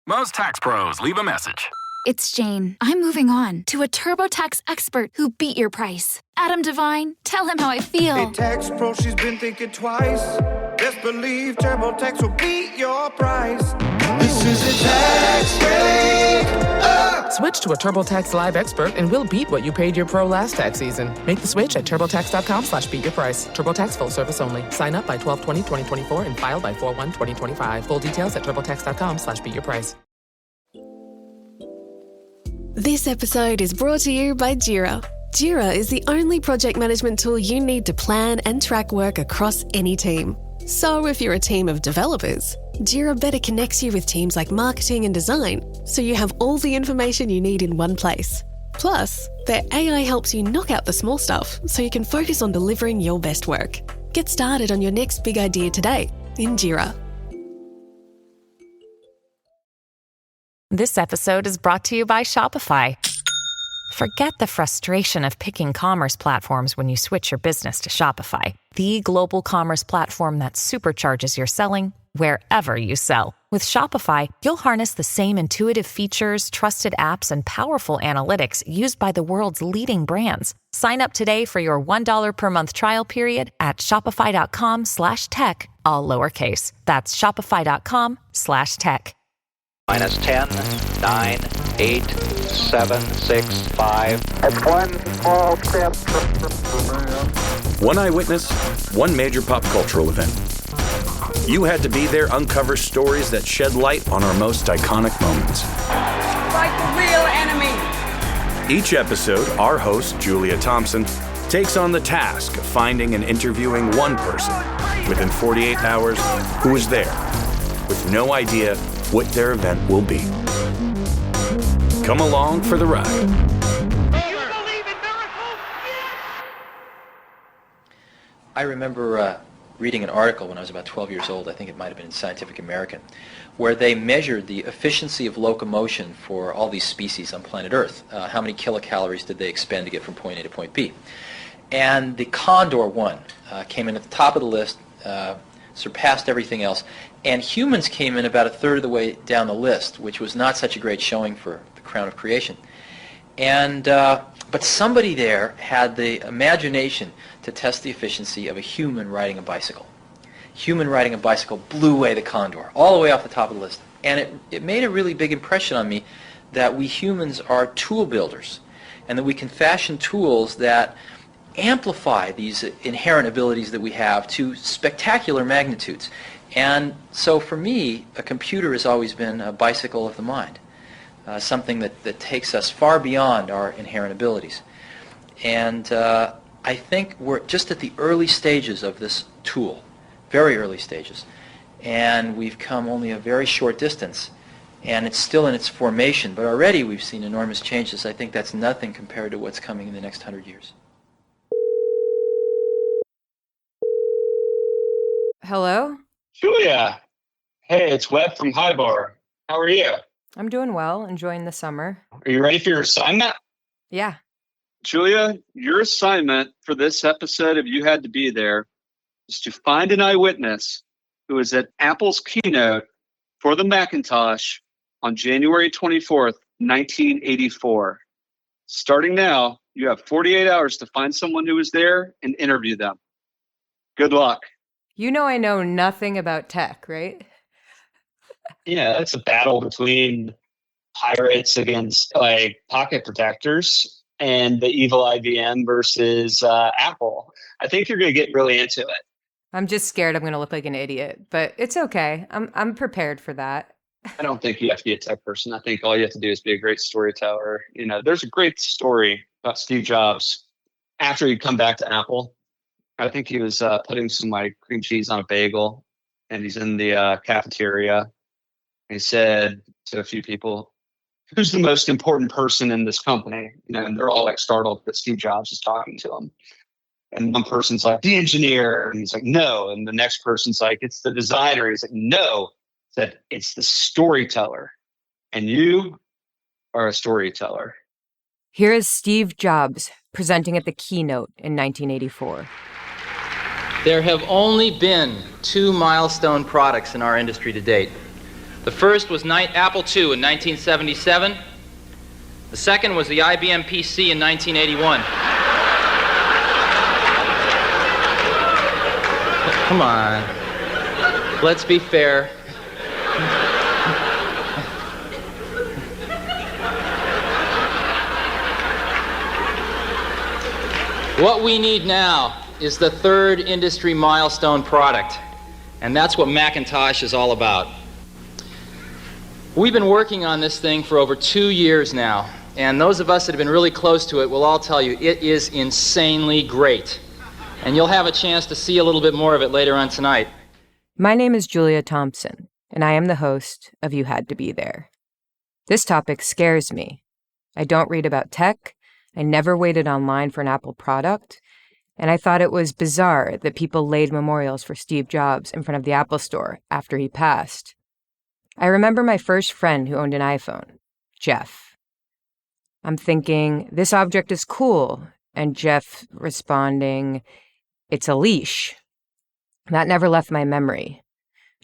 Most tax pros leave a message. It's Jane. I'm moving on to a TurboTax expert who beat your price. Adam Devine, tell him how I feel. Hey, tax pro, she's been thinking twice. Best believe TurboTax will beat your price. This is a tax break. Switch to a TurboTax Live expert and we'll beat what you paid your pro last tax season. Make the switch at TurboTax.com/beatyourprice. TurboTax full service only. Sign up by 12/20/2024 and file by 4/1/2025. Full details at TurboTax.com/beatyourprice. This episode is brought to you by Jira. Jira is the only project management tool you need to plan and track work across any team. So if you're a team of developers, Jira better connects you with teams like marketing and design, so you have all the information you need in one place. Plus, their AI helps you knock out the small stuff so you can focus on delivering your best work. Get started on your next big idea today in Jira. This episode is brought to you by Shopify. Forget the frustration of picking commerce platforms when you switch your business to Shopify, the global commerce platform that supercharges your selling wherever you sell. With Shopify, you'll harness the same intuitive features, trusted apps, and powerful analytics used by the world's leading brands. Sign up today for your $1 per month trial period at shopify.com/tech, all lowercase. That's shopify.com/tech. Minus 10, 9, 8, 7, 6, 5. It's one small step. One eyewitness, one major pop cultural event. You had to be there, uncover stories that shed light on our most iconic moments. Like the real enemy. Each episode, our host, Julia Thompson, takes on the task of finding and interviewing one person within 48 hours who was there, with no idea what their event will be. Come along for the ride. Do you believe in miracles? I remember reading an article when I was about 12 years old, I think it might have been in Scientific American, where they measured the efficiency of locomotion for all these species on planet Earth. How many kilocalories did they expend to get from point A to point B? And the Condor one came in at the top of the list, surpassed everything else, and humans came in about a third of the way down the list, which was not such a great showing for the crown of creation. And but somebody there had the imagination to test the efficiency of a human riding a bicycle. Human riding a bicycle blew away the Condor, all the way off the top of the list. And it made a really big impression on me that we humans are tool builders, and that we can fashion tools that amplify these inherent abilities that we have to spectacular magnitudes. And so for me, a computer has always been a bicycle of the mind, something that takes us far beyond our inherent abilities. And I think we're just at the early stages of this tool, very early stages. And we've come only a very short distance, and it's still in its formation, but already we've seen enormous changes. I think that's nothing compared to what's coming in the next 100 years. Hello? Julia, hey, it's Webb from Hi Barr. How are you? I'm doing well, enjoying the summer. Are you ready for your assignment? Yeah. Julia, your assignment for this episode of You Had to Be There is to find an eyewitness who was at Apple's keynote for the Macintosh on January 24th, 1984. Starting now, you have 48 hours to find someone who was there and interview them. Good luck. You know I know nothing about tech, right? Yeah, it's a battle between pirates against pocket protectors and the evil IBM versus Apple. I think you're going to get really into it. I'm just scared I'm going to look like an idiot, but it's okay. I'm prepared for that. I don't think you have to be a tech person. I think all you have to do is be a great storyteller. You know, there's a great story about Steve Jobs after he'd come back to Apple. I think he was putting some cream cheese on a bagel, and he's in the cafeteria. He said to a few people, "Who's the most important person in this company?" You know, and they're all startled that Steve Jobs is talking to them. And one person's like, "The engineer," and he's like, "No." And the next person's like, "It's the designer." He's like, "No." He said, "It's the storyteller, and you are a storyteller." Here is Steve Jobs presenting at the keynote in 1984. There have only been two milestone products in our industry to date. The first was Apple II in 1977. The second was the IBM PC in 1981. Come on. Let's be fair. What we need now is the third industry milestone product, and that's what Macintosh is all about. We've been working on this thing for over 2 years now, and those of us that have been really close to it will all tell you it is insanely great. And you'll have a chance to see a little bit more of it later on tonight. My name is Julia Thompson, and I am the host of You Had to Be There. This topic scares me. I don't read about tech. I never waited online for an Apple product, and I thought it was bizarre that people laid memorials for Steve Jobs in front of the Apple Store after he passed. I remember my first friend who owned an iPhone, Jeff. I'm thinking, this object is cool, and Jeff responding, it's a leash. That never left my memory.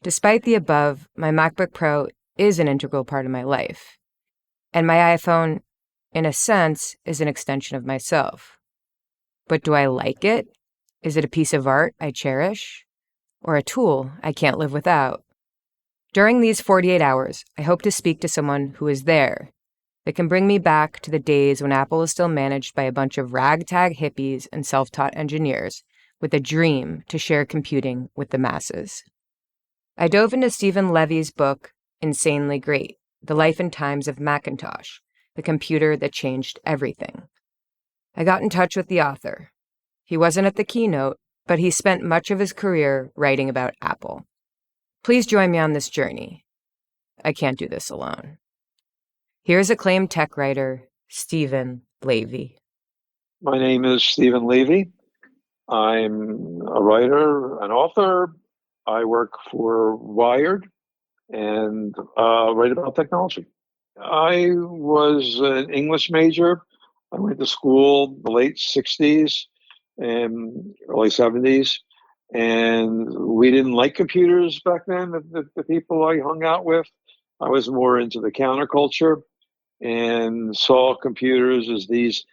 Despite the above, my MacBook Pro is an integral part of my life, and my iPhone, in a sense, is an extension of myself. But do I like it? Is it a piece of art I cherish? Or a tool I can't live without? During these 48 hours, I hope to speak to someone who is there, that can bring me back to the days when Apple was still managed by a bunch of ragtag hippies and self-taught engineers with a dream to share computing with the masses. I dove into Stephen Levy's book, Insanely Great, The Life and Times of Macintosh, the computer that changed everything. I got in touch with the author. He wasn't at the keynote, but he spent much of his career writing about Apple. Please join me on this journey. I can't do this alone. Here's acclaimed tech writer, Stephen Levy. My name is Stephen Levy. I'm a writer, an author. I work for Wired and write about technology. I was an English major. I went to school in the late 60s and early 70s. And we didn't like computers back then, the people I hung out with. I was more into the counterculture and saw computers as these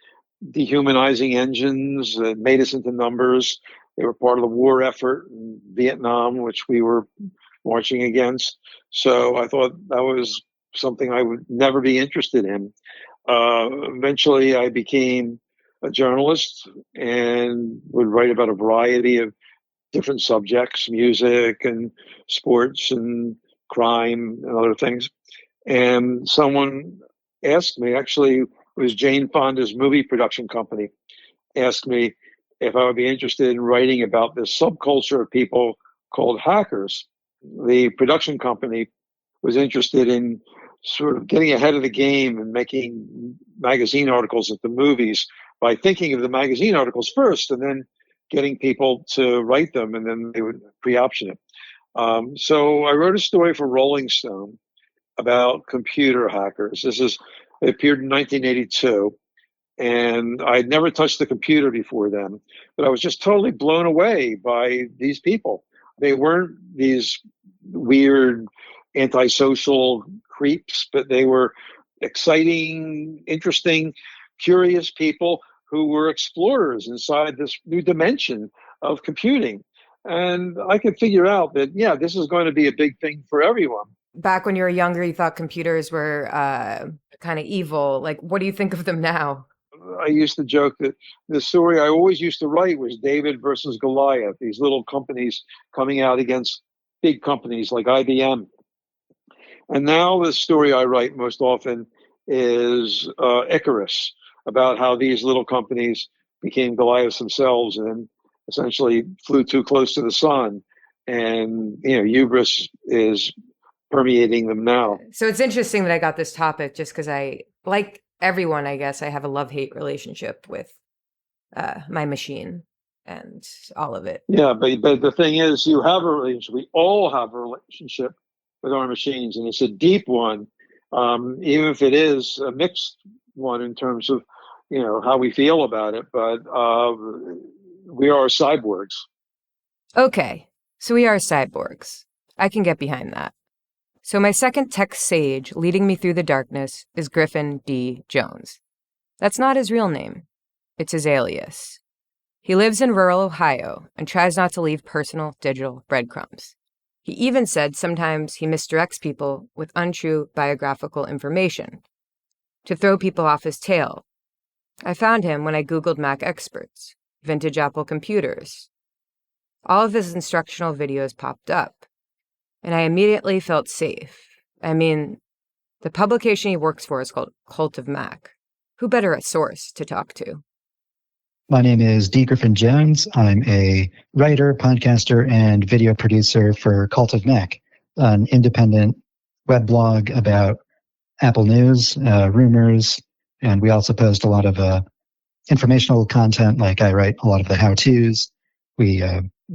dehumanizing engines that made us into numbers. They were part of the war effort in Vietnam, which we were marching against. So I thought that was something I would never be interested in. Eventually, I became a journalist and would write about a variety of different subjects, music and sports and crime and other things. And someone asked me, actually, it was Jane Fonda's movie production company, asked me if I would be interested in writing about this subculture of people called hackers. The production company was interested in sort of getting ahead of the game and making magazine articles at the movies by thinking of the magazine articles first and then getting people to write them, and then they would pre-option it. So I wrote a story for Rolling Stone about computer hackers. It appeared in 1982, and I had never touched the computer before then, but I was just totally blown away by these people. They weren't these weird antisocial creeps, but they were exciting, interesting, curious people who were explorers inside this new dimension of computing. And I could figure out that, yeah, this is going to be a big thing for everyone. Back when you were younger, you thought computers were kind of evil. Like, what do you think of them now? I used to joke that the story I always used to write was David versus Goliath, these little companies coming out against big companies like IBM. And now the story I write most often is Icarus, about how these little companies became Goliaths themselves and essentially flew too close to the sun. And, hubris is permeating them now. So it's interesting that I got this topic just because I, like everyone, I guess, I have a love-hate relationship with my machine and all of it. Yeah, but the thing is, you have a relationship. We all have a relationship with our machines, and it's a deep one, even if it is a mixed one in terms of, how we feel about it. But we are cyborgs. Okay, so we are cyborgs. I can get behind that. So my second tech sage leading me through the darkness is Griffin D Jones. That's not his real name. It's his alias. He lives in rural Ohio and tries not to leave personal digital breadcrumbs. He even said sometimes he misdirects people with untrue biographical information to throw people off his tail. I found him when I Googled Mac experts, vintage Apple computers. All of his instructional videos popped up, and I immediately felt safe. I mean, the publication he works for is called Cult of Mac. Who better a source to talk to? My name is D. Griffin Jones. I'm a writer, podcaster, and video producer for Cult of Mac, an independent web blog about Apple news, rumors, and we also post a lot of informational content. Like I write a lot of the how-tos. We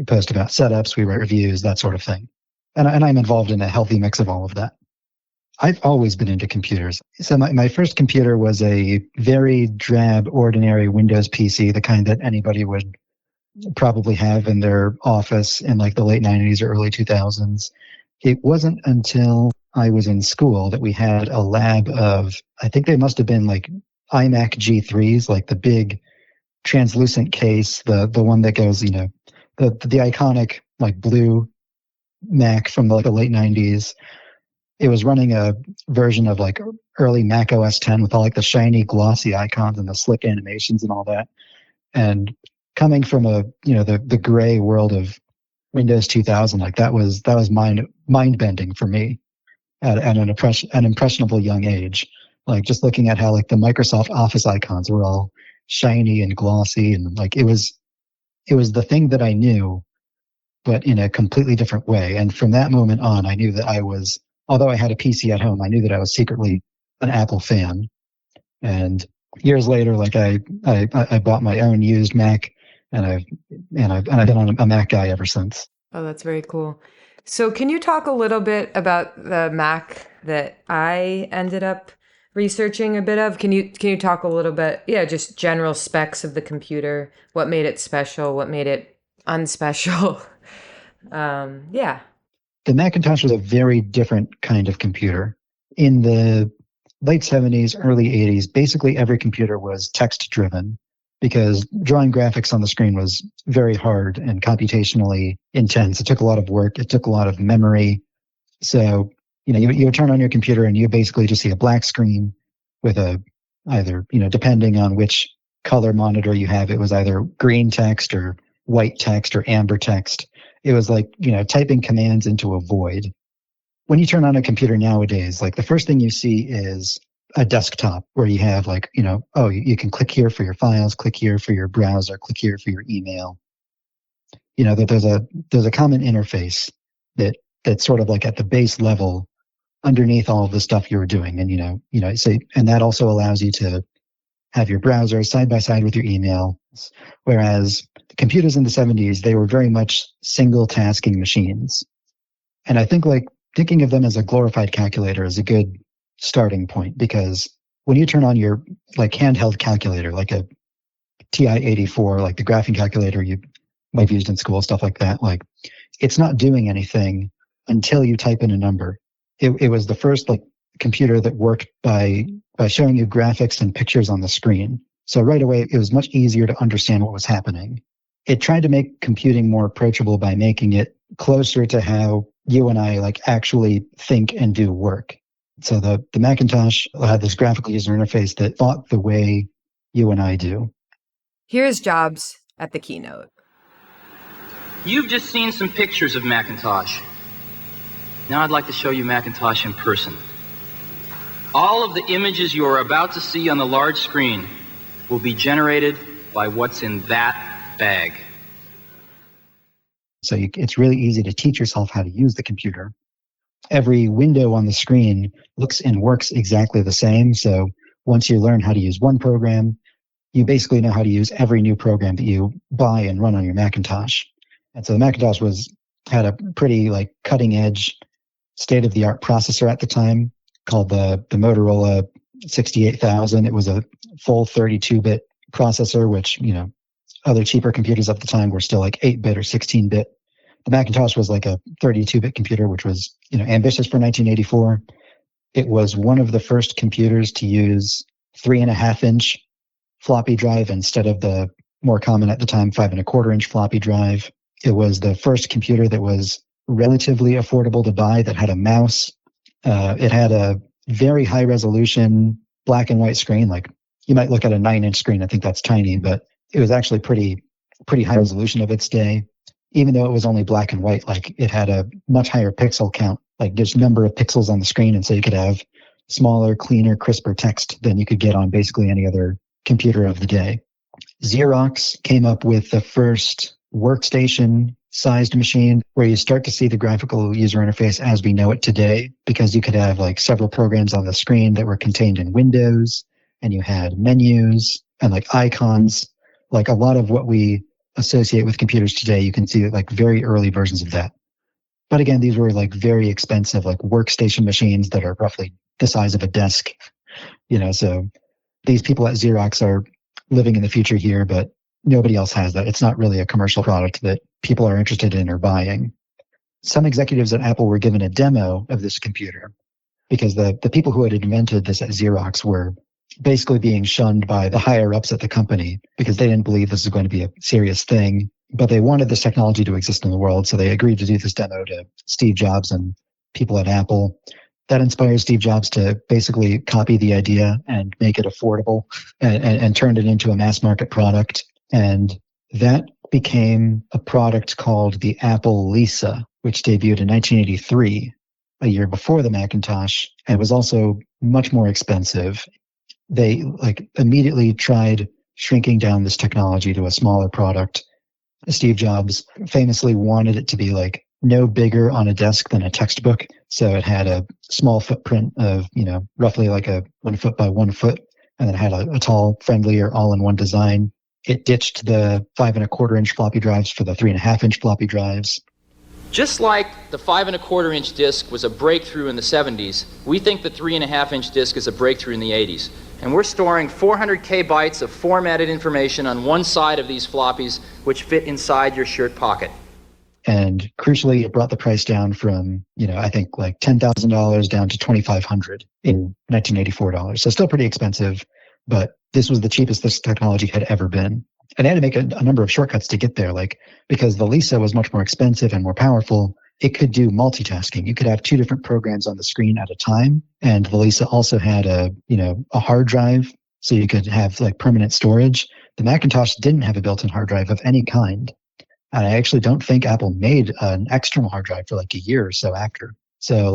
post about setups, we write reviews, that sort of thing. And I'm involved in a healthy mix of all of that. I've always been into computers. So my first computer was a very drab, ordinary Windows PC, the kind that anybody would probably have in their office in like the late 90s or early 2000s. It wasn't until I was in school that we had a lab of, I think they must have been like iMac G3s, like the big translucent case, the one that goes, the iconic like blue Mac from the late 90s. It was running a version of like early Mac OS X with all like the shiny glossy icons and the slick animations and all that. And coming from the gray world of Windows 2000, like that was mind bending for me at an impressionable young age. Like just looking at how like the Microsoft Office icons were all shiny and glossy, and like it was the thing that I knew, but in a completely different way. And from that moment on, I knew that although I had a PC at home, I knew that I was secretly an Apple fan. And years later, like I bought my own used Mac, and I've been a Mac guy ever since. Oh, that's very cool. So can you talk a little bit about the Mac that I ended up researching a bit of? Can you talk a little bit, just general specs of the computer, what made it special, what made it unspecial? The Macintosh was a very different kind of computer. In the late 70s, early 80s, basically every computer was text-driven because drawing graphics on the screen was very hard and computationally intense. It took a lot of work. It took a lot of memory. So, you would turn on your computer and you basically just see a black screen with either, depending on which color monitor you have, it was either green text or white text or amber text. It was like, typing commands into a void. When you turn on a computer nowadays, like the first thing you see is a desktop where you have like, you can click here for your files, click here for your browser, click here for your email. That there's a common interface that's sort of like at the base level underneath all of the stuff you're doing. And, and that also allows you to have your browser side by side with your email. Whereas computers in the 70s, they were very much single tasking machines. And I think like thinking of them as a glorified calculator is a good starting point, because when you turn on your like handheld calculator, like a TI-84, like the graphing calculator you might have used in school, stuff like that, like it's not doing anything until you type in a number. It was the first like computer that worked by showing you graphics and pictures on the screen. So right away, it was much easier to understand what was happening. It tried to make computing more approachable by making it closer to how you and I like actually think and do work. So the Macintosh had this graphical user interface that thought the way you and I do. Here's Jobs at the keynote. You've just seen some pictures of Macintosh. Now I'd like to show you Macintosh in person. All of the images you are about to see on the large screen will be generated by what's in that bag. So it's really easy to teach yourself how to use the computer. Every window on the screen looks and works exactly the same. So once you learn how to use one program, you basically know how to use every new program that you buy and run on your Macintosh. And so the Macintosh had a pretty like cutting edge, state-of-the-art processor at the time called the Motorola 68000. It was a full 32-bit processor, which, other cheaper computers at the time were still like 8-bit or 16-bit the Macintosh was like a 32-bit computer, which was, ambitious for 1984. It was one of the first computers to use 3.5-inch floppy drive instead of the more common at the time 5.25-inch floppy drive. It was the first computer that was relatively affordable to buy, that had a mouse. It had a very high resolution black and white screen. Like, you might look at a 9-inch screen and think that's tiny, but it was actually pretty high resolution of its day. Even though it was only black and white, like, it had a much higher pixel count, like there's number of pixels on the screen. And so you could have smaller, cleaner, crisper text than you could get on basically any other computer of the day. Xerox came up with the first workstation sized machine where you start to see the graphical user interface as we know it today, because you could have like several programs on the screen that were contained in windows, and you had menus and like icons. Like, a lot of what we associate with computers today, you can see like very early versions of that. But again, these were like very expensive, like workstation machines that are roughly the size of a desk, so these people at Xerox are living in the future here, but nobody else has that. It's not really a commercial product that people are interested in or buying. Some executives at Apple were given a demo of this computer because the people who had invented this at Xerox were basically being shunned by the higher ups at the company because they didn't believe this was going to be a serious thing. But they wanted this technology to exist in the world, so they agreed to do this demo to Steve Jobs and people at Apple. That inspired Steve Jobs to basically copy the idea and make it affordable and turned it into a mass market product. And that became a product called the Apple Lisa, which debuted in 1983, a year before the Macintosh, and was also much more expensive. They immediately tried shrinking down this technology to a smaller product. Steve Jobs famously wanted it to be like no bigger on a desk than a textbook. So it had a small footprint of, roughly like a 1 foot by 1 foot, and then it had a tall, friendlier, all-in-one design. It ditched the 5.25-inch floppy drives for the 3.5-inch floppy drives. Just like the 5.25-inch disc was a breakthrough in the 70s, we think the 3.5-inch disc is a breakthrough in the 80s. And we're storing 400K bytes of formatted information on one side of these floppies, which fit inside your shirt pocket. And crucially, it brought the price down from, I think like $10,000 down to $2,500 in 1984 dollars. So still pretty expensive, but this was the cheapest this technology had ever been. And they had to make a number of shortcuts to get there, because the Lisa was much more expensive and more powerful. It could do multitasking. You could have 2 different programs on the screen at a time. And the Lisa also had a hard drive, so you could have like permanent storage. The Macintosh didn't have a built-in hard drive of any kind. And I actually don't think Apple made an external hard drive for like a year or so after. So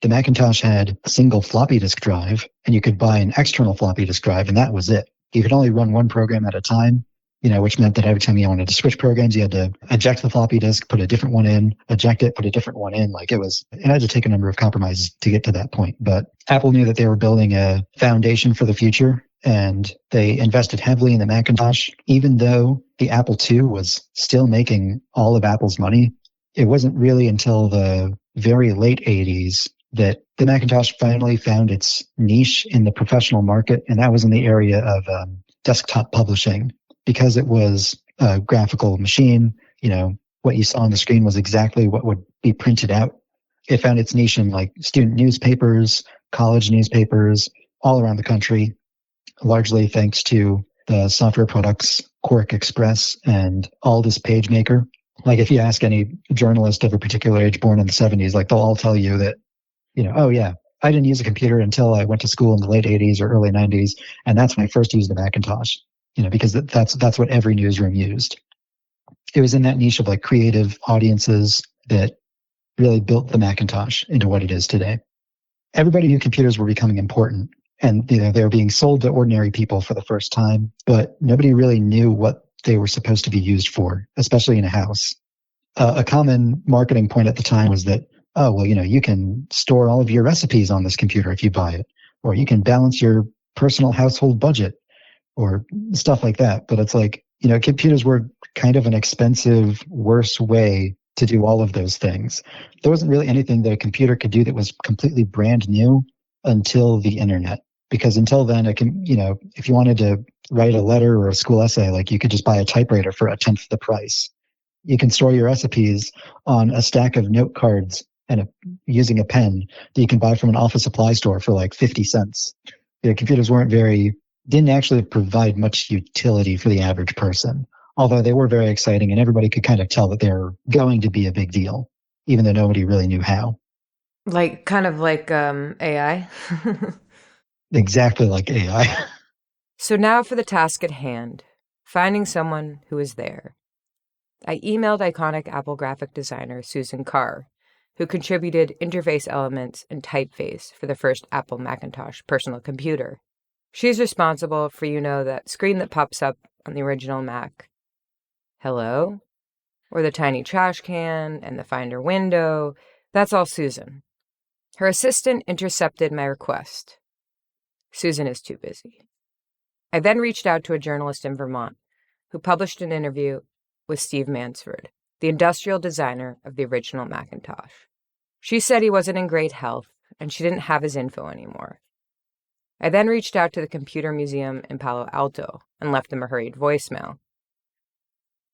the Macintosh had a single floppy disk drive, and you could buy an external floppy disk drive, and that was it. You could only run one program at a time, which meant that every time you wanted to switch programs, you had to eject the floppy disk, put a different one in, eject it, put a different one in. It had to take a number of compromises to get to that point. But Apple knew that they were building a foundation for the future, and they invested heavily in the Macintosh. Even though the Apple II was still making all of Apple's money, it wasn't really until the very late 80s that the Macintosh finally found its niche in the professional market, and that was in the area of desktop publishing. Because it was a graphical machine, what you saw on the screen was exactly what would be printed out. It found its niche in student newspapers, college newspapers, all around the country, largely thanks to the software products Quark Express and Aldus PageMaker. If you ask any journalist of a particular age born in the 70s, they'll all tell you that, oh yeah, I didn't use a computer until I went to school in the late 80s or early 90s, and that's when I first used the Macintosh. Because that's what every newsroom used. It was in that niche of creative audiences that really built the Macintosh into what it is today. Everybody knew computers were becoming important, and they were being sold to ordinary people for the first time, but nobody really knew what they were supposed to be used for, especially in a house. A common marketing point at the time was that, you can store all of your recipes on this computer if you buy it, or you can balance your personal household budget, or stuff like that. But it's computers were kind of an expensive, worse way to do all of those things. There wasn't really anything that a computer could do that was completely brand new until the internet. Because until then, if you wanted to write a letter or a school essay, you could just buy a typewriter for 1/10 the price. You can store your recipes on a stack of note cards and using a pen that you can buy from an office supply store for like 50 cents. The computers didn't actually provide much utility for the average person, although they were very exciting and everybody could kind of tell that they were going to be a big deal, even though nobody really knew how. Kind of like AI? Exactly like AI. So now for the task at hand, finding someone who is there. I emailed iconic Apple graphic designer Susan Carr, who contributed interface elements and typeface for the first Apple Macintosh personal computer. She's responsible for, that screen that pops up on the original Mac. Hello? Or the tiny trash can and the Finder window. That's all Susan. Her assistant intercepted my request. Susan is too busy. I then reached out to a journalist in Vermont who published an interview with Steve Mansford, the industrial designer of the original Macintosh. She said he wasn't in great health and she didn't have his info anymore. I then reached out to the Computer Museum in Palo Alto and left them a hurried voicemail.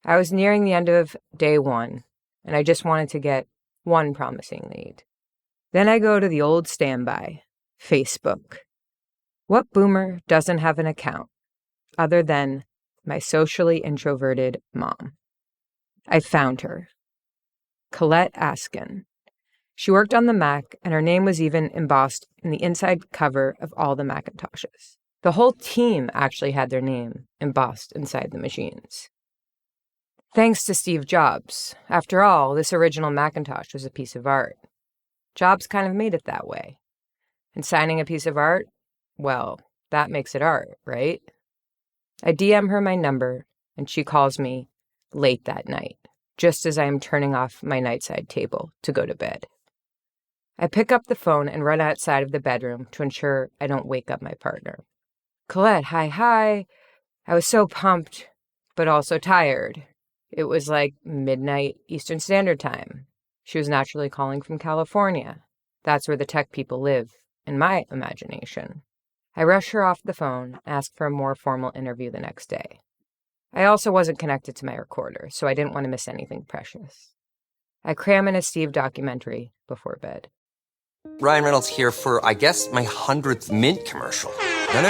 I was nearing the end of day 1, and I just wanted to get one promising lead. Then I go to the old standby, Facebook. What boomer doesn't have an account other than my socially introverted mom? I found her. Colette Askeland. She worked on the Mac, and her name was even embossed in the inside cover of all the Macintoshes. The whole team actually had their name embossed inside the machines. Thanks to Steve Jobs. After all, this original Macintosh was a piece of art. Jobs kind of made it that way. And signing a piece of art, well, that makes it art, right? I DM her my number, and she calls me late that night, just as I am turning off my nightside table to go to bed. I pick up the phone and run outside of the bedroom to ensure I don't wake up my partner. Colette, hi. I was so pumped, but also tired. It was like midnight Eastern Standard Time. She was naturally calling from California. That's where the tech people live, in my imagination. I rush her off the phone, ask for a more formal interview the next day. I also wasn't connected to my recorder, so I didn't want to miss anything precious. I cram in a Steve documentary before bed. Ryan Reynolds here for, I guess, my 100th Mint commercial. No,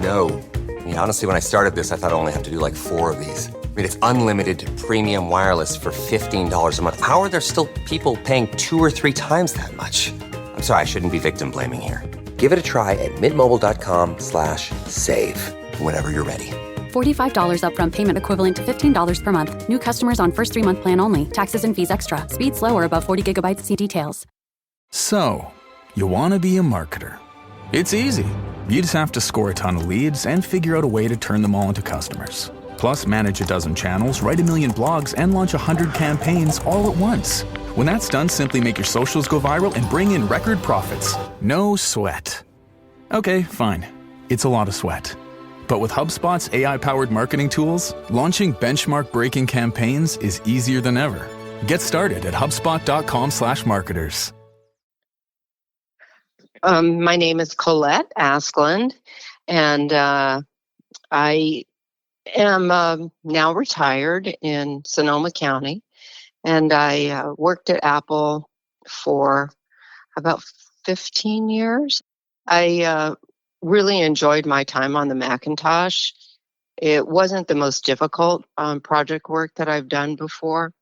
don't. I mean, honestly, when I started this, I thought I only have to do like 4 of these. I mean, it's unlimited premium wireless for $15 a month. How are there still people paying 2 or 3 times that much? I'm sorry, I shouldn't be victim blaming here. Give it a try at mintmobile.com/save. Whenever you're ready. $45 upfront payment equivalent to $15 per month. New customers on first 3-month plan only. Taxes and fees extra. Speed slower above 40 gigabytes. See details. So, you want to be a marketer. It's easy. You just have to score a ton of leads and figure out a way to turn them all into customers. Plus, manage a dozen channels, write 1 million blogs, and launch 100 campaigns all at once. When that's done, simply make your socials go viral and bring in record profits. No sweat. Okay, fine. It's a lot of sweat. But with HubSpot's AI-powered marketing tools, launching benchmark-breaking campaigns is easier than ever. Get started at HubSpot.com/marketers. My name is Colette Askeland, and I am now retired in Sonoma County, and I worked at Apple for about 15 years. I really enjoyed my time on the Macintosh. It wasn't the most difficult project work that I've done before,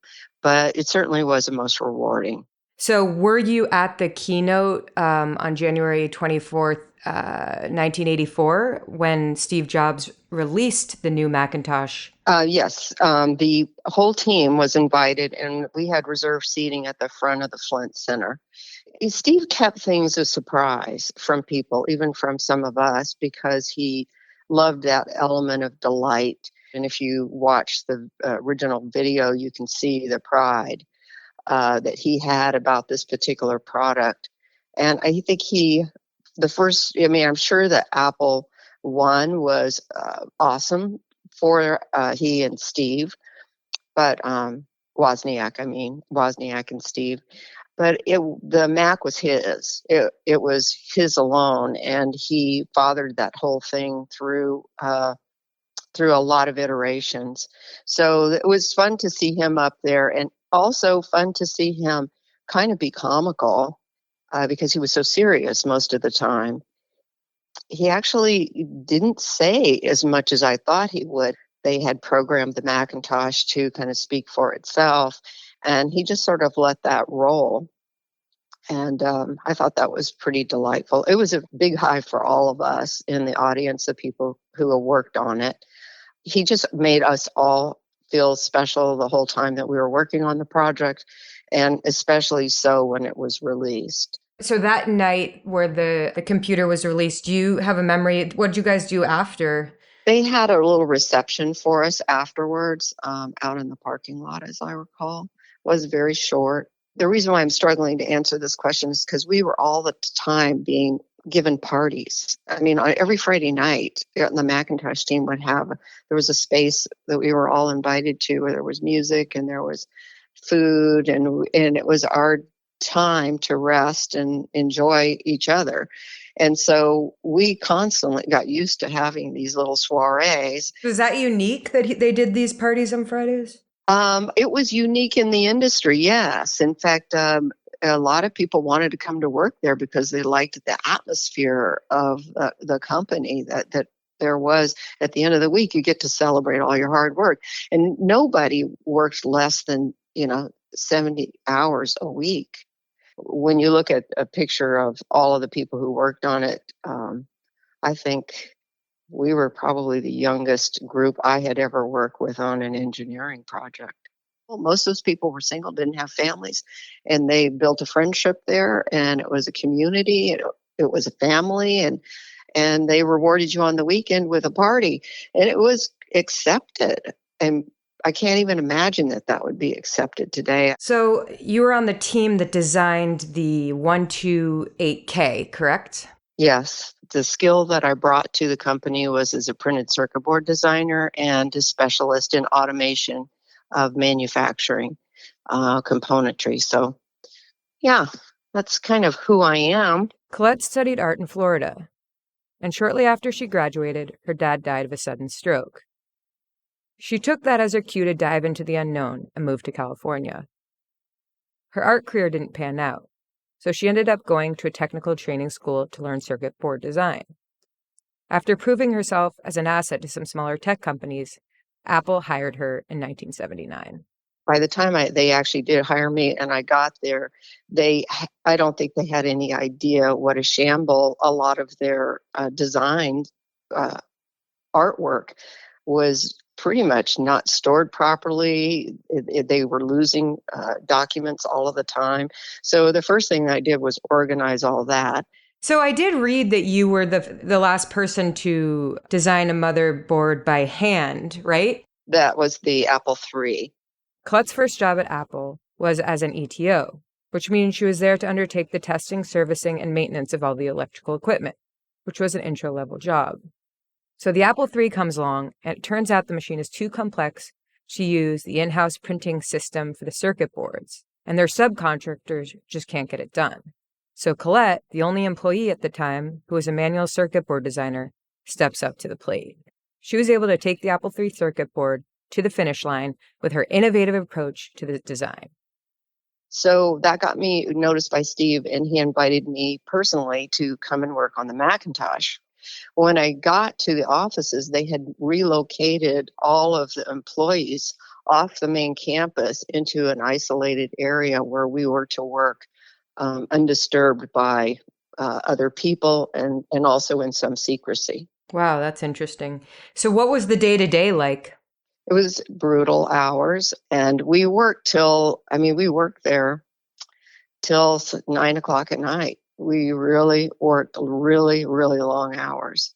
but it certainly was the most rewarding. So were you at the keynote on January 24th, 1984, when Steve Jobs released the new Macintosh? Yes. The whole team was invited, and we had reserved seating at the front of the Flint Center. Steve kept things a surprise from people, even from some of us, because he loved that element of delight. And if you watch the original video, you can see the pride that he had about this particular product. And I think I'm sure that Apple I was awesome for he and Steve, but Wozniak and Steve. But the Mac was his. It was his alone, and he fathered that whole thing through through a lot of iterations. So it was fun to see him up there, and also fun to see him kind of be comical because he was so serious most of the time. He actually didn't say as much as I thought he would. They had programmed the Macintosh to kind of speak for itself, and he just sort of let that roll. And I thought that was pretty delightful. It was a big high for all of us in the audience, the people who have worked on it. He just made us all feel special the whole time that we were working on the project, and especially so when it was released. So that night where the computer was released, do you have a memory? What did you guys do after? They had a little reception for us afterwards out in the parking lot, as I recall. It was very short. The reason why I'm struggling to answer this question is because we were all the time being given parties. I mean, on every Friday night, the Macintosh team would have, there was a space that we were all invited to where there was music and there was food, and it was our time to rest and enjoy each other. And so we constantly got used to having these little soirees. Was that unique that they did these parties on Fridays? It was unique in the industry, yes. In fact, a lot of people wanted to come to work there because they liked the atmosphere of the company that there was. At the end of the week, you get to celebrate all your hard work. And nobody worked less than, 70 hours a week. When you look at a picture of all of the people who worked on it, I think we were probably the youngest group I had ever worked with on an engineering project. Well, most of those people were single, didn't have families, and they built a friendship there, and it was a community, it was a family, and they rewarded you on the weekend with a party, and it was accepted. And I can't even imagine that would be accepted today. So you were on the team that designed the 128K, correct? Yes. The skill that I brought to the company was as a printed circuit board designer and a specialist in automation of manufacturing componentry. So, yeah, that's kind of who I am. Colette studied art in Florida, and shortly after she graduated, her dad died of a sudden stroke. She took that as her cue to dive into the unknown and move to California. Her art career didn't pan out, so she ended up going to a technical training school to learn circuit board design. After proving herself as an asset to some smaller tech companies, Apple hired her in 1979. By the time they actually did hire me and I got there, I don't think they had any idea what a shamble a lot of their design artwork was. Pretty much not stored properly. They were losing documents all of the time. So the first thing I did was organize all that. So I did read that you were the last person to design a motherboard by hand, right? That was the Apple III. Colette's first job at Apple was as an ETO, which means she was there to undertake the testing, servicing, and maintenance of all the electrical equipment, which was an intro-level job. So the Apple III comes along, and it turns out the machine is too complex to use the in-house printing system for the circuit boards, and their subcontractors just can't get it done. So Colette, the only employee at the time who was a manual circuit board designer, steps up to the plate. She was able to take the Apple III circuit board to the finish line with her innovative approach to the design. So that got me noticed by Steve, and he invited me personally to come and work on the Macintosh. When I got to the offices, they had relocated all of the employees off the main campus into an isolated area where we were to work undisturbed by other people and also in some secrecy. Wow, that's interesting. So what was the day-to-day like? It was brutal hours, and we worked there till 9 o'clock at night. We really worked really, really long hours.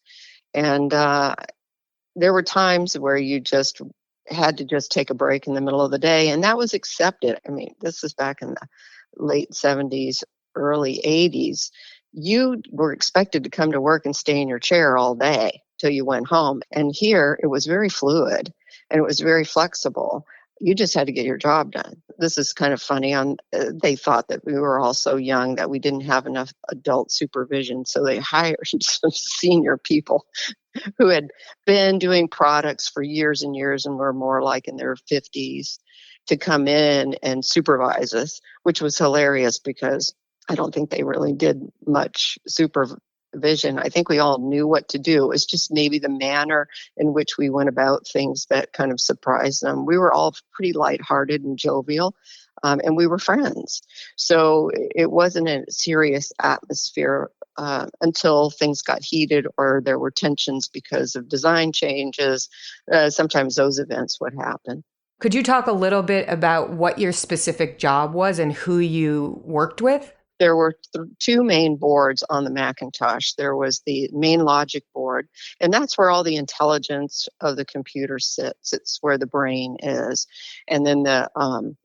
And there were times where you just had to just take a break in the middle of the day, and that was accepted. I mean, this is back in the late 70s, early 80s. You were expected to come to work and stay in your chair all day till you went home. And here, it was very fluid, and it was very flexible. You just had to get your job done. This is kind of funny. They thought that we were all so young that we didn't have enough adult supervision, so they hired some senior people who had been doing products for years and years and were more like in their 50s to come in and supervise us, which was hilarious because I don't think they really did much supervision. I think we all knew what to do. It was just maybe the manner in which we went about things that kind of surprised them. We were all pretty lighthearted and jovial, and we were friends. So it wasn't a serious atmosphere until things got heated or there were tensions because of design changes. Sometimes those events would happen. Could you talk a little bit about what your specific job was and who you worked with? There were two main boards on the Macintosh. There was the main logic board, and that's where all the intelligence of the computer sits. It's where the brain is. And then the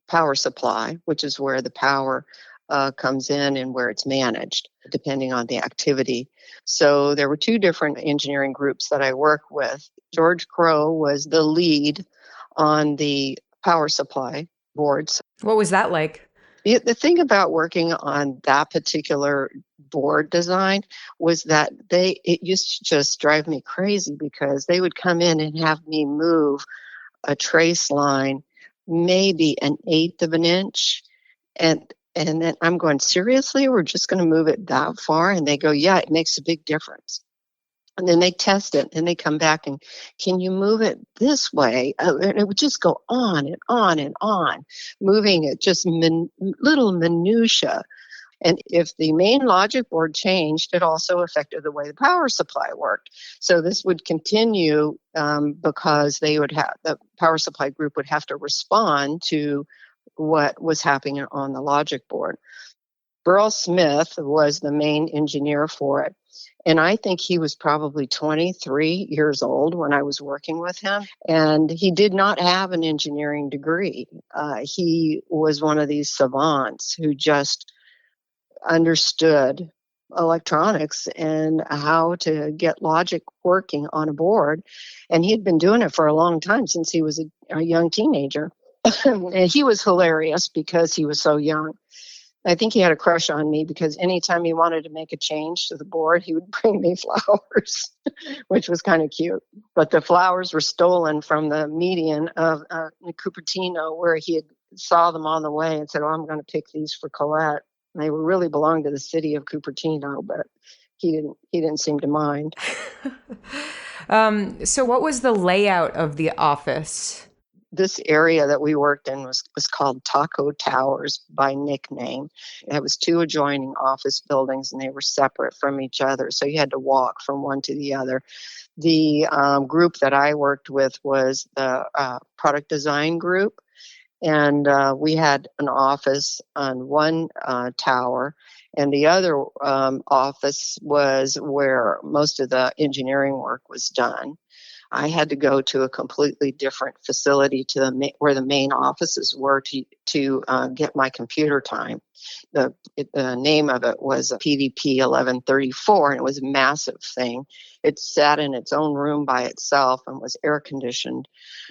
power supply, which is where the power comes in and where it's managed, depending on the activity. So there were two different engineering groups that I work with. George Crow was the lead on the power supply boards. What was that like? The thing about working on that particular board design was that it used to just drive me crazy because they would come in and have me move a trace line maybe 1/8 of an inch. And then I'm going, seriously? We're just going to move it that far? And they go, yeah, it makes a big difference. And then they test it and they come back and, can you move it this way? And it would just go on and on and on, moving it just little minutia. And if the main logic board changed, it also affected the way the power supply worked. So this would continue because the power supply group would have to respond to what was happening on the logic board. Burl Smith was the main engineer for it. And I think he was probably 23 years old when I was working with him. And he did not have an engineering degree. He was one of these savants who just understood electronics and how to get logic working on a board. And he'd been doing it for a long time, since he was a young teenager. And he was hilarious because he was so young. I think he had a crush on me because anytime he wanted to make a change to the board, he would bring me flowers, which was kind of cute. But the flowers were stolen from the median of Cupertino, where he had saw them on the way and said, oh, I'm going to pick these for Colette. And they really belonged to the city of Cupertino, but he didn't seem to mind. So what was the layout of the office? This area that we worked in was called Taco Towers by nickname. It was two adjoining office buildings, and they were separate from each other. So you had to walk from one to the other. The group that I worked with was the product design group. And we had an office on one tower, and the other office was where most of the engineering work was done. I had to go to a completely different facility where the main offices were to get my computer time. The name of it was PDP 1134, and it was a massive thing. It sat in its own room by itself and was air conditioned.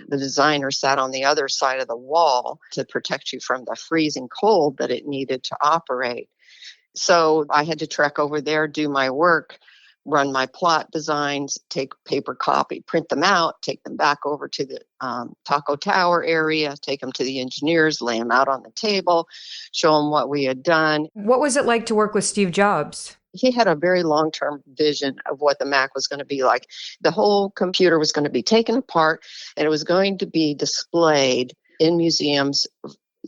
The designer sat on the other side of the wall to protect you from the freezing cold that it needed to operate. So I had to trek over there, do my work, run my plot designs, take paper copy, print them out, take them back over to the Taco Tower area, take them to the engineers, lay them out on the table, show them what we had done. What was it like to work with Steve Jobs? He had a very long-term vision of what the Mac was going to be like. The whole computer was going to be taken apart, and it was going to be displayed in museums,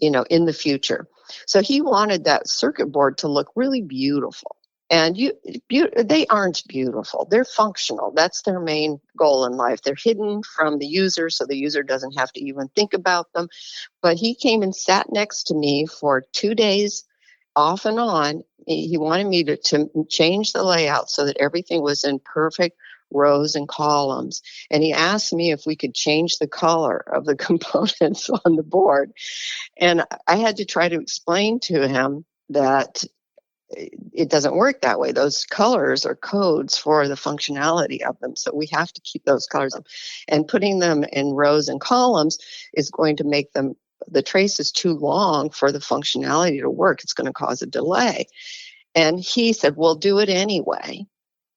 in the future. So he wanted that circuit board to look really beautiful. And they aren't beautiful. They're functional. That's their main goal in life. They're hidden from the user, so the user doesn't have to even think about them. But he came and sat next to me for 2 days off and on. He wanted me to change the layout so that everything was in perfect rows and columns. And he asked me if we could change the color of the components on the board. And I had to try to explain to him that it doesn't work that way. Those colors are codes for the functionality of them. So we have to keep those colors. And putting them in rows and columns is going to make the traces too long for the functionality to work. It's going to cause a delay. And he said, well, do it anyway.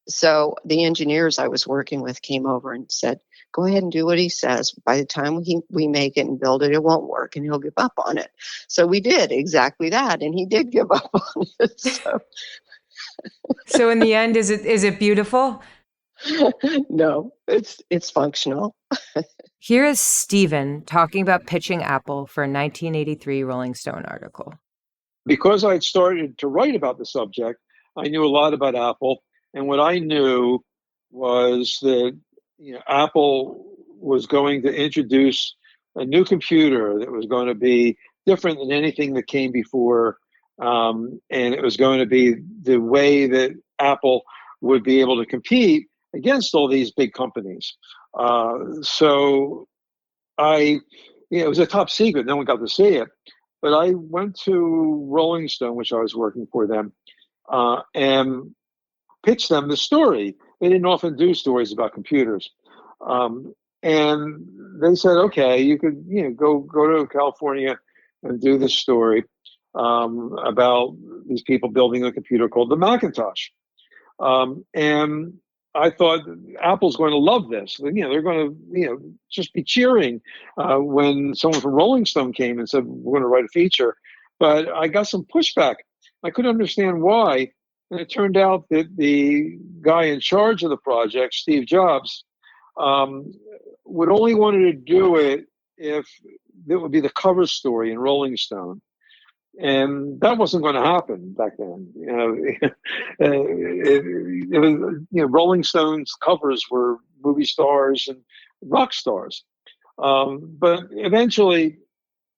So the engineers I was working with came over and said, go ahead and do what he says. By the time we make it and build it, it won't work and he'll give up on it. So we did exactly that. And he did give up on it. So in the end, is it beautiful? No, it's functional. Here is Stephen talking about pitching Apple for a 1983 Rolling Stone article. Because I'd started to write about the subject, I knew a lot about Apple. And what I knew was that Apple was going to introduce a new computer that was going to be different than anything that came before. And it was going to be the way that Apple would be able to compete against all these big companies. So it was a top secret. No one got to see it. But I went to Rolling Stone, which I was working for them, and pitched them the story. They didn't often do stories about computers. And they said, okay, you could go to California and do this story about these people building a computer called the Macintosh. And I thought Apple's going to love this. They're going to just be cheering when someone from Rolling Stone came and said, we're going to write a feature. But I got some pushback. I couldn't understand why. And it turned out that the guy in charge of the project, Steve Jobs, would only wanted to do it if it would be the cover story in Rolling Stone. And that wasn't going to happen back then. It was, Rolling Stone's covers were movie stars and rock stars. But eventually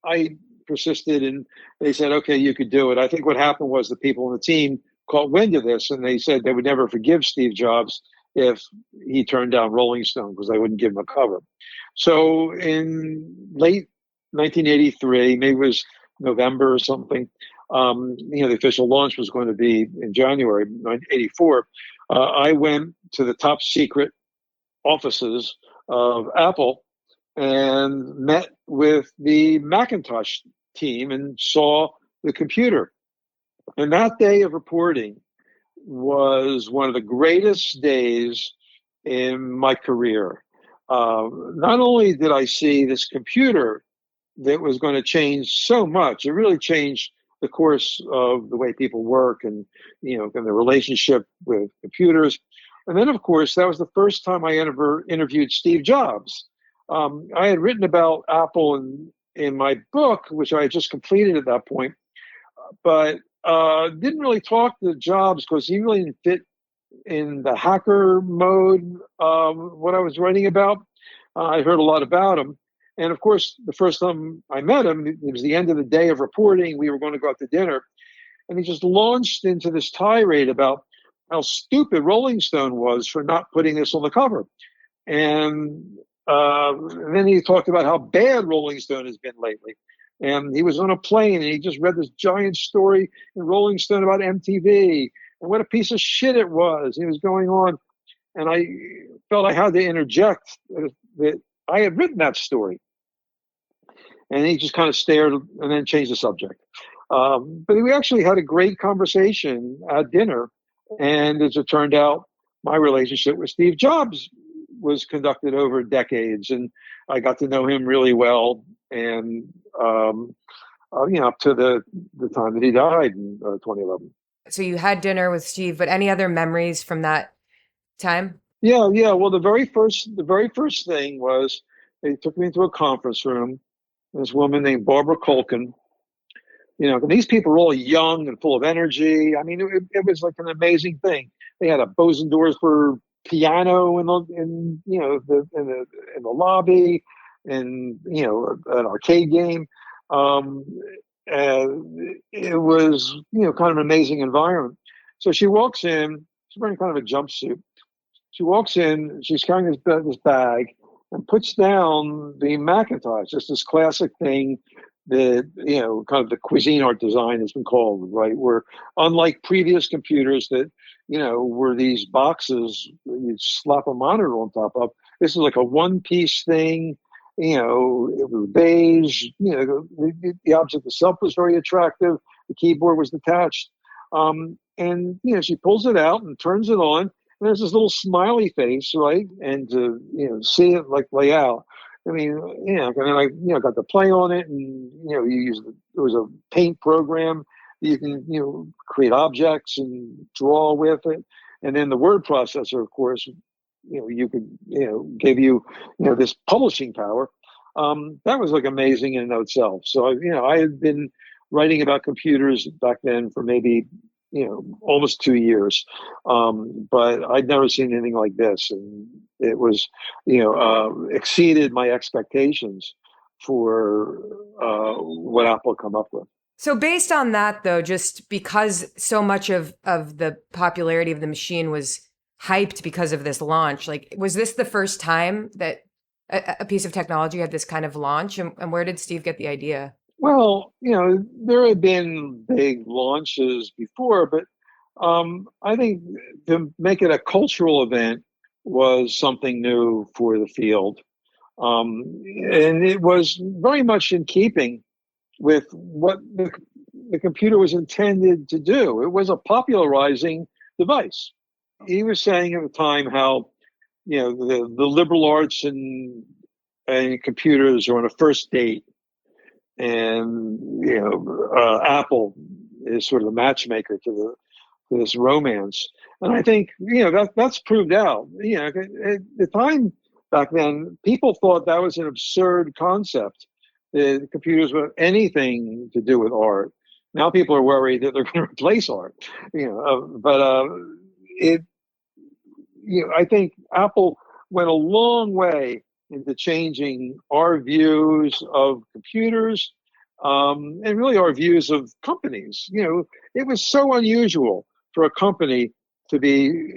I persisted and they said, okay, you could do it. I think what happened was the people on the team caught wind of this and they said they would never forgive Steve Jobs if he turned down Rolling Stone because they wouldn't give him a cover. So in late 1983, maybe it was November or something, the official launch was going to be in January 1984. I went to the top secret offices of Apple and met with the Macintosh team and saw the computer. And that day of reporting was one of the greatest days in my career. Not only did I see this computer that was going to change so much, it really changed the course of the way people work and, and the relationship with computers. And then, of course, that was the first time I ever interviewed Steve Jobs. I had written about Apple in my book, which I had just completed at that point, but didn't really talk to Jobs because he really didn't fit in the hacker mode what I was writing about. I heard a lot about him. And of course, the first time I met him, it was the end of the day of reporting. We were going to go out to dinner. And he just launched into this tirade about how stupid Rolling Stone was for not putting this on the cover. And then he talked about how bad Rolling Stone has been lately. And he was on a plane and he just read this giant story in Rolling Stone about MTV and what a piece of shit it was. He was going on. And I felt I had to interject that I had written that story. And he just kind of stared and then changed the subject. But we actually had a great conversation at dinner. And as it turned out, my relationship with Steve Jobs was conducted over decades. And I got to know him really well. And, up to the time that he died in 2011. So you had dinner with Steve, but any other memories from that time? Yeah. Well, the very first thing was they took me into a conference room. This woman named Barbara Culkin. These people were all young and full of energy. I mean, it was like an amazing thing. They had a Bosendorfer piano in the lobby, and an arcade game. It was kind of an amazing environment. So she walks in. She's wearing kind of a jumpsuit. She walks in. She's carrying this bag. And puts down the Macintosh, just this classic thing that, kind of the Cuisinart design has been called, right? Where unlike previous computers that, were these boxes you'd slap a monitor on top of, this is like a one-piece thing. It was beige. The object itself was very attractive. The keyboard was detached. And she pulls it out and turns it on. And there's this little smiley face, right? And to see it like lay out. I mean, and then I got to play on it, and there was a paint program you can create objects and draw with it, and then the word processor, of course, you could give you this publishing power. That was like amazing in and of itself. So I had been writing about computers back then for maybe almost 2 years, but I'd never seen anything like this, and it was exceeded my expectations for what Apple come up with. So based on that, though, just because so much of the popularity of the machine was hyped because of this launch, like, was this the first time that a piece of technology had this kind of launch? And where did Steve get the idea? Well, there had been big launches before, but I think to make it a cultural event was something new for the field. And it was very much in keeping with what the computer was intended to do. It was a popularizing device. He was saying at the time how, the liberal arts and computers are on a first date. And, Apple is sort of the matchmaker to this romance. And I think, that's proved out. At the time back then, people thought that was an absurd concept. The computers were anything to do with art. Now people are worried that they're going to replace art. I think Apple went a long way into changing our views of computers, and really our views of companies. It was so unusual for a company to be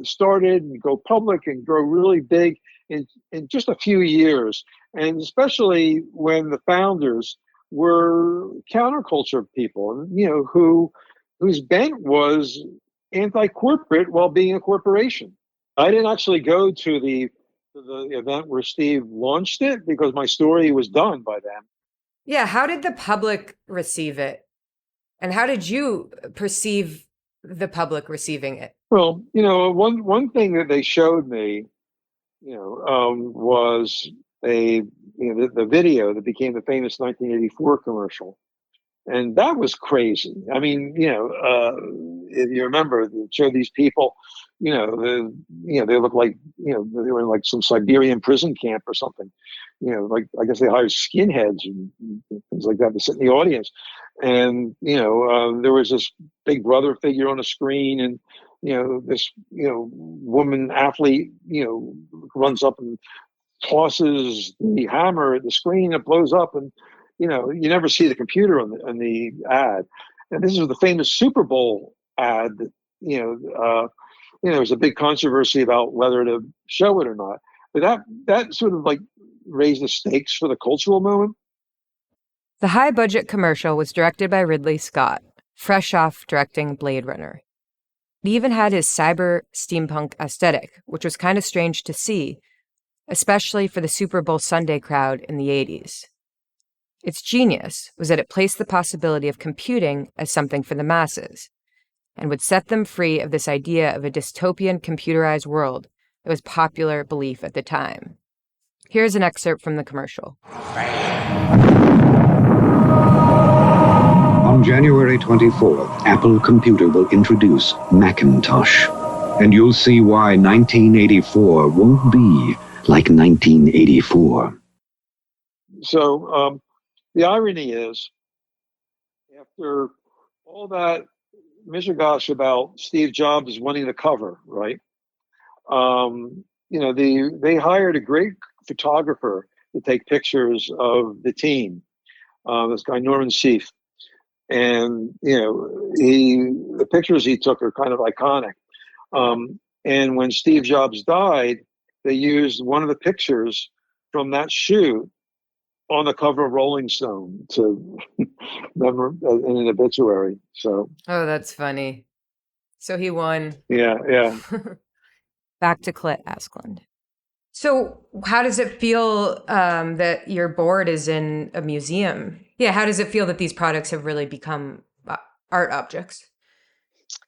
started and go public and grow really big in just a few years, and especially when the founders were counterculture people, whose bent was anti-corporate while being a corporation. I didn't actually go to the event where Steve launched it because my story was done by then. Yeah, how did the public receive it? And how did you perceive the public receiving it? Well, one thing that they showed me, was the video that became the famous 1984 commercial. And that was crazy. I mean, if you remember, they showed these people, they look like, they were in like some Siberian prison camp or something. Like, I guess they hired skinheads and things like that to sit in the audience. And, there was this Big Brother figure on the screen, and, this, woman athlete, runs up and tosses the hammer at the screen, it blows up, and you never see the computer on the ad. And this is the famous Super Bowl ad. There was a big controversy about whether to show it or not. But that sort of like raised the stakes for the cultural moment. The high-budget commercial was directed by Ridley Scott, fresh off directing Blade Runner. It even had his cyber steampunk aesthetic, which was kind of strange to see, especially for the Super Bowl Sunday crowd in the 80s. Its genius was that it placed the possibility of computing as something for the masses, and would set them free of this idea of a dystopian computerized world that was popular belief at the time. Here's an excerpt from the commercial. On January 24th, Apple Computer will introduce Macintosh, and you'll see why 1984 won't be like 1984. So the irony is, after all that mishigash about Steve Jobs winning the cover, right? They hired a great photographer to take pictures of the team. This guy Norman Seif, and the pictures he took are kind of iconic. And when Steve Jobs died, they used one of the pictures from that shoot on the cover of Rolling Stone to remember in an obituary. So. Oh, that's funny. So he won. Yeah. Back to Colette Askeland. So how does it feel that your board is in a museum? Yeah, how does it feel that these products have really become art objects?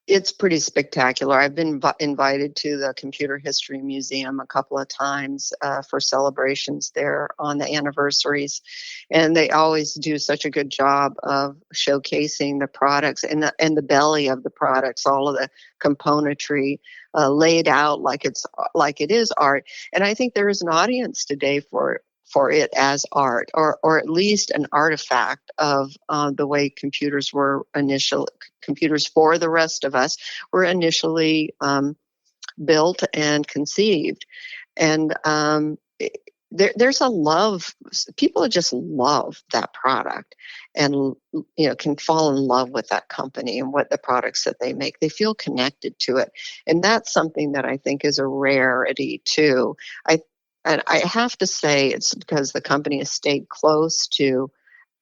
It's pretty spectacular. I've been invited to the Computer History Museum a couple of times for celebrations there on the anniversaries. And they always do such a good job of showcasing the products and the belly of the products, all of the componentry laid out like it is art. And I think there is an audience today for it as art, or at least an artifact of the way computers for the rest of us were initially built and conceived. And there's a love. People just love that product, and can fall in love with that company and what the products that they make. They feel connected to it, and that's something that I think is a rarity too. And I have to say it's because the company has stayed close to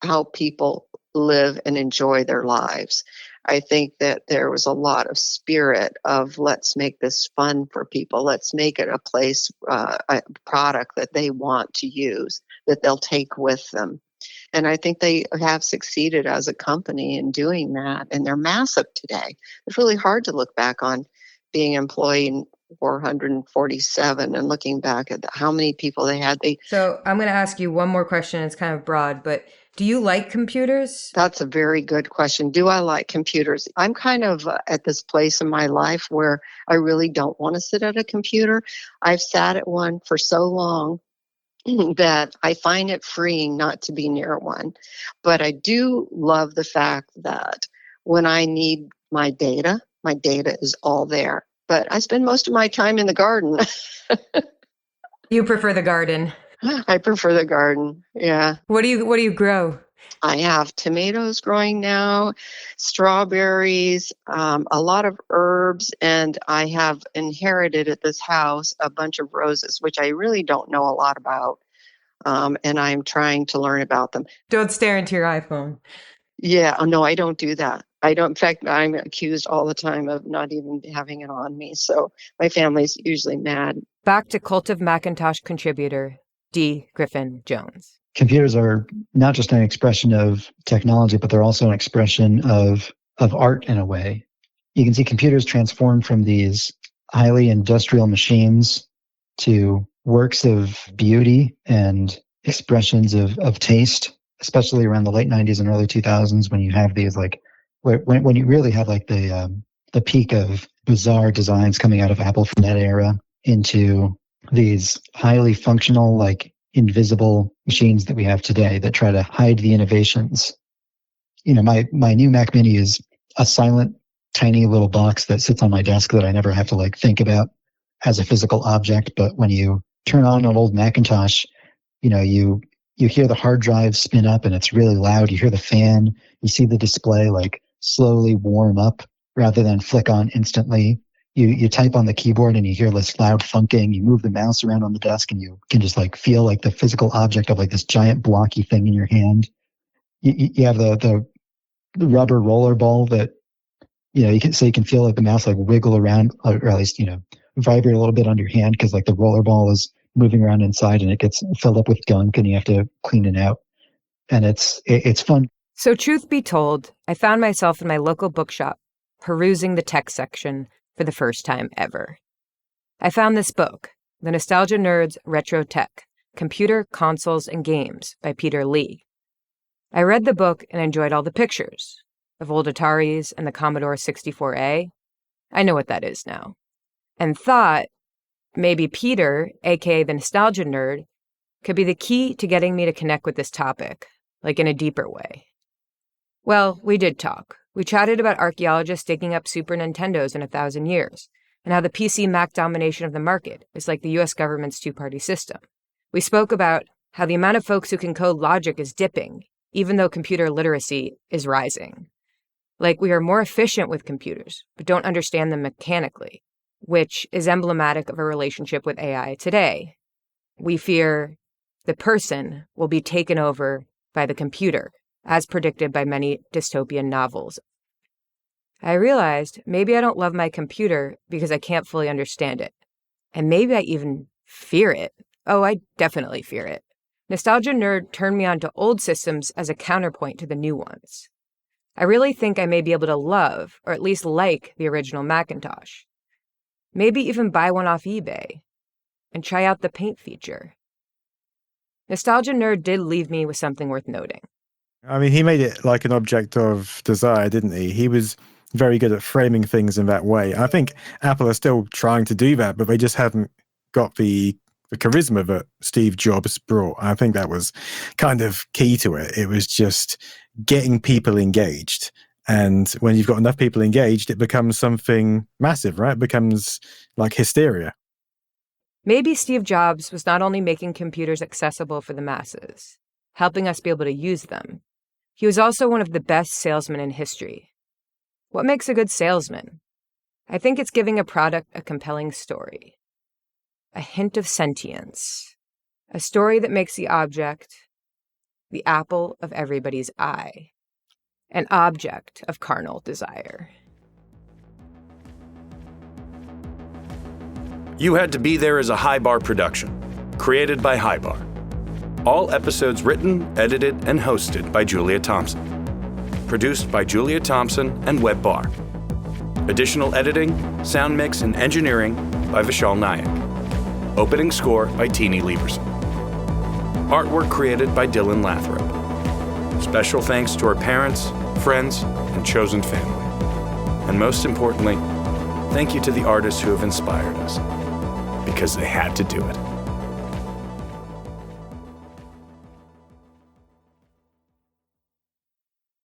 how people live and enjoy their lives. I think that there was a lot of spirit of let's make this fun for people. Let's make it a place, a product that they want to use, that they'll take with them. And I think they have succeeded as a company in doing that. And they're massive today. It's really hard to look back on being employed in 447 and looking back at how many people they had. So I'm going to ask you one more question. It's kind of broad, but do you like computers? That's a very good question. Do I like computers? I'm kind of at this place in my life where I really don't want to sit at a computer. I've sat at one for so long that I find it freeing not to be near one. But I do love the fact that when I need my data is all there. But I spend most of my time in the garden. You prefer the garden? I prefer the garden, yeah. What do you grow? I have tomatoes growing now, strawberries, a lot of herbs, and I have inherited at this house a bunch of roses, which I really don't know a lot about, and I'm trying to learn about them. Don't stare into your iPhone. Yeah, no, I don't do that. I don't. In fact, I'm accused all the time of not even having it on me. So my family's usually mad. Back to Cult of Macintosh contributor D. Griffin Jones. Computers are not just an expression of technology, but they're also an expression of art in a way. You can see computers transform from these highly industrial machines to works of beauty and expressions of taste, especially around the late 90s and early 2000s, when you have these when you really have the peak of bizarre designs coming out of Apple from that era into these highly functional, invisible machines that we have today that try to hide the innovations. My new Mac Mini is a silent, tiny little box that sits on my desk that I never have to think about as a physical object. But when you turn on an old Macintosh, you hear the hard drive spin up and it's really loud. You hear the fan, you see the display slowly warm up rather than flick on instantly. You type on the keyboard and you hear this loud thunking. You move the mouse around on the desk and you can just feel the physical object of this giant blocky thing in your hand. You have the rubber roller ball that, you can feel the mouse wiggle around, or at least, vibrate a little bit on your hand because the roller ball is moving around inside and it gets filled up with gunk and you have to clean it out. And it's fun. So truth be told, I found myself in my local bookshop perusing the tech section for the first time ever. I found this book, The Nostalgia Nerd's Retro Tech, Computer, Consoles, and Games by Peter Lee. I read the book and enjoyed all the pictures of old Ataris and the Commodore 64A. I know what that is now. And thought maybe Peter, aka the Nostalgia Nerd, could be the key to getting me to connect with this topic, in a deeper way. Well, we did talk. We chatted about archaeologists digging up Super Nintendos in 1,000 years, and how the PC-Mac domination of the market is like the US government's two-party system. We spoke about how the amount of folks who can code logic is dipping, even though computer literacy is rising. We are more efficient with computers, but don't understand them mechanically, which is emblematic of a relationship with AI today. We fear the person will be taken over by the computer, as predicted by many dystopian novels. I realized maybe I don't love my computer because I can't fully understand it. And maybe I even fear it. Oh, I definitely fear it. Nostalgia Nerd turned me on to old systems as a counterpoint to the new ones. I really think I may be able to love, or at least like, the original Macintosh. Maybe even buy one off eBay and try out the paint feature. Nostalgia Nerd did leave me with something worth noting. I mean, he made it like an object of desire, didn't he? He was very good at framing things in that way. I think Apple are still trying to do that, but they just haven't got the charisma that Steve Jobs brought. I think that was kind of key to it. It was just getting people engaged. And when you've got enough people engaged, it becomes something massive, right? It becomes like hysteria. Maybe Steve Jobs was not only making computers accessible for the masses, helping us be able to use them, he was also one of the best salesmen in history. What makes a good salesman? I think it's giving a product a compelling story, a hint of sentience, a story that makes the object the apple of everybody's eye, an object of carnal desire. You Had to Be There is a Hi Barr production, created by Hi Barr. All episodes written, edited, and hosted by Julia Thompson. Produced by Julia Thompson and Web Barr. Additional editing, sound mix, and engineering by Vishal Nayak. Opening score by Teeny Lieberson. Artwork created by Dylan Lathrop. Special thanks to our parents, friends, and chosen family. And most importantly, thank you to the artists who have inspired us, because they had to do it.